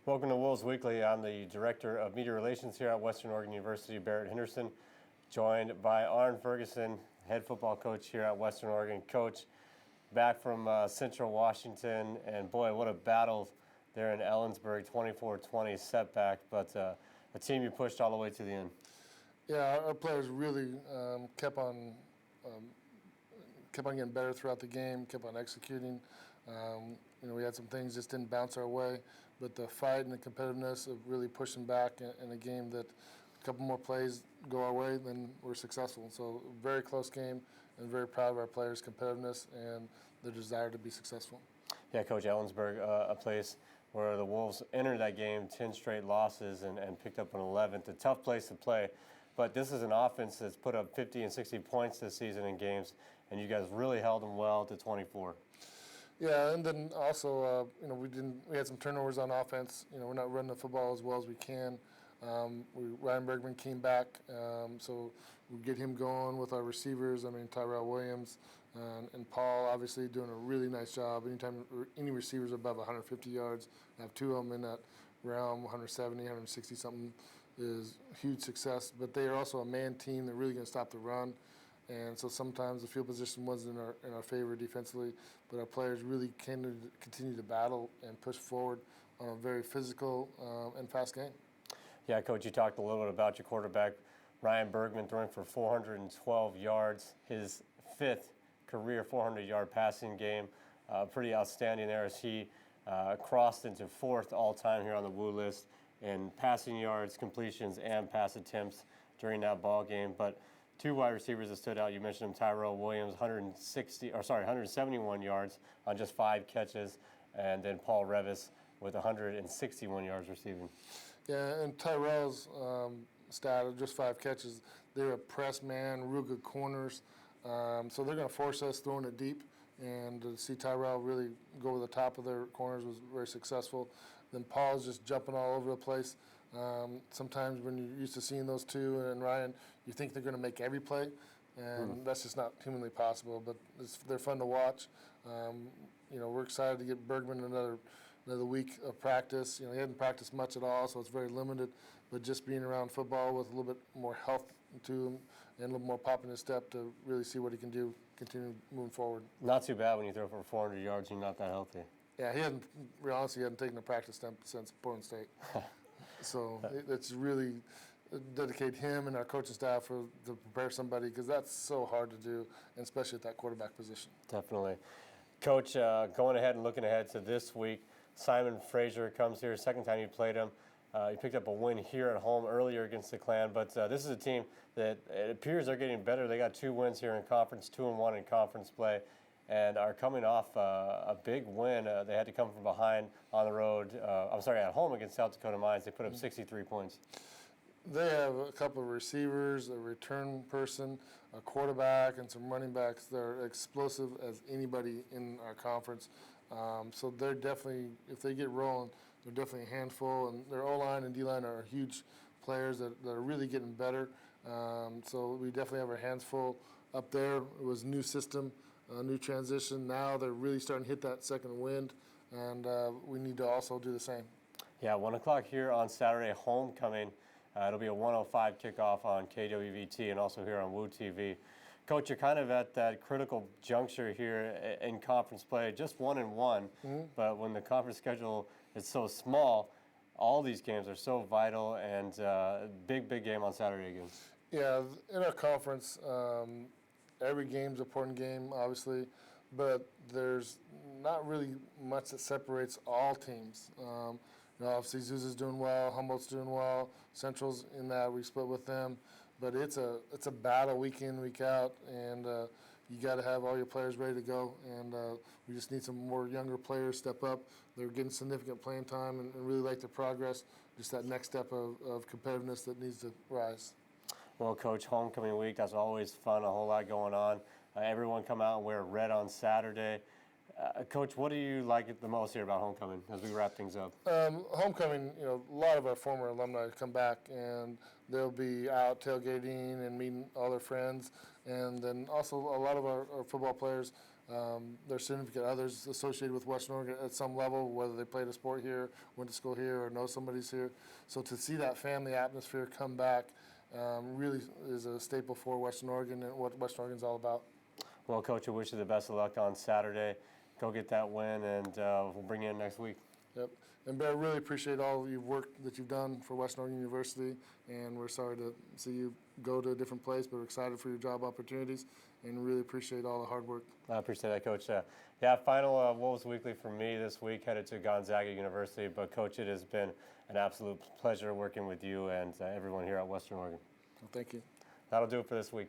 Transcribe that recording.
Welcome to Wolves Weekly. I'm the Director of Media Relations here at Western Oregon University, Barrett Henderson, joined by Arn Ferguson, head football coach here at Western Oregon. Coach, back from Central Washington, and boy, what a battle there in Ellensburg, 24-20 setback, but a team you pushed all the way to the end. Yeah, our players really kept on getting better throughout the game, kept on executing. We had some things just didn't bounce our way, but the fight and the competitiveness of really pushing back in a game that a couple more plays go our way, then we're successful. So very close game, and very proud of our players' competitiveness and their desire to be successful. Yeah, Coach, Ellensburg, a place where the Wolves entered that game 10 straight losses and picked up an 11th. A tough place to play, but this is an offense that's put up 50 and 60 points this season in games, and you guys really held them well to 24. Yeah, and then also, we had some turnovers on offense. We're not running the football as well as we can. Ryan Bergman came back, so we get him going with our receivers. Tyrell Williams and Paul obviously doing a really nice job. Anytime any receivers above 150 yards, I have two of them in that realm, 170, 160 something, is huge success. But they are also a man team. They're really going to stop the run. And so sometimes the field position wasn't in our favor defensively, but our players really continue to battle and push forward on a very physical and fast game. Yeah, Coach, you talked a little bit about your quarterback, Ryan Bergman, throwing for 412 yards, his fifth career 400-yard passing game. Pretty outstanding there as he crossed into fourth all-time here on the Woo list in passing yards, completions, and pass attempts during that ball game. But two wide receivers that stood out, you mentioned him, Tyrell Williams, 171 yards on just 5 catches, and then Paul Revis with 161 yards receiving. Yeah, and Tyrell's stat of just 5 catches, they're a press man, real good corners, so they're going to force us throwing it deep, and to see Tyrell really go over the top of their corners was very successful. Then Paul's just jumping all over the place. Sometimes when you're used to seeing those two and Ryan, you think they're going to make every play, and that's just not humanly possible. But they're fun to watch. We're excited to get Bergman another week of practice. He hadn't practiced much at all, so it's very limited. But just being around football with a little bit more health to him and a little more pop in his step to really see what he can do, continue moving forward. Not too bad when you throw for 400 yards and you're not that healthy. Yeah, he hadn't taken a practice stemp since Portland State. So it's really dedicate him and our coaching staff to prepare somebody, because that's so hard to do, and especially at that quarterback position. Definitely. Coach, going ahead and looking ahead to this week, Simon Fraser comes here, second time you played him. He picked up a win here at home earlier against the Clan, but this is a team that it appears they're getting better. They got 2 wins here in conference, 2-1 in conference play, and are coming off a big win. They had to come from behind on the road. At home against South Dakota Mines. They put up 63 points. They have a couple of receivers, a return person, a quarterback, and some running backs that are explosive as anybody in our conference. So they're definitely, if they get rolling, they're definitely a handful. And their O-line and D-line are huge players that are really getting better. So we definitely have our hands full up there. It was a new system, a new transition. Now they're really starting to hit that second wind, and we need to also do the same. Yeah, 1 o'clock here on Saturday, homecoming. It'll be a 1:05 kickoff on KWVT and also here on wouTV. Coach, you're kind of at that critical juncture here in conference play, just 1-1, but when the conference schedule is so small, all these games are so vital, and big game on Saturday again. Yeah, in our conference, every game's an important game, obviously, but there's not really much that separates all teams. Obviously, Zuza's doing well, Humboldt's doing well, Central's in that, we split with them. But it's a battle week in, week out, and you got to have all your players ready to go. And we just need some more younger players step up. They're getting significant playing time and really like their progress. Just that next step of competitiveness that needs to rise. Well, Coach, homecoming week, that's always fun, a whole lot going on. Everyone come out and wear red on Saturday. Coach, what do you like the most here about homecoming as we wrap things up? Homecoming, a lot of our former alumni come back, and they'll be out tailgating and meeting all their friends. And then also a lot of our football players, their significant others associated with Western Oregon at some level, whether they played a sport here, went to school here, or know somebody's here. So to see that family atmosphere come back really is a staple for Western Oregon and what Western Oregon's all about. Well, Coach, I wish you the best of luck on Saturday. Go get that win, and we'll bring you in next week. Yep. And Bear, really appreciate all of your work that you've done for Western Oregon University, and we're sorry to see you go to a different place, but we're excited for your job opportunities, and really appreciate all the hard work. I appreciate that, Coach. Yeah, final Wolves Weekly for me this week, headed to Gonzaga University. But, Coach, it has been an absolute pleasure working with you and everyone here at Western Oregon. Well, thank you. That'll do it for this week.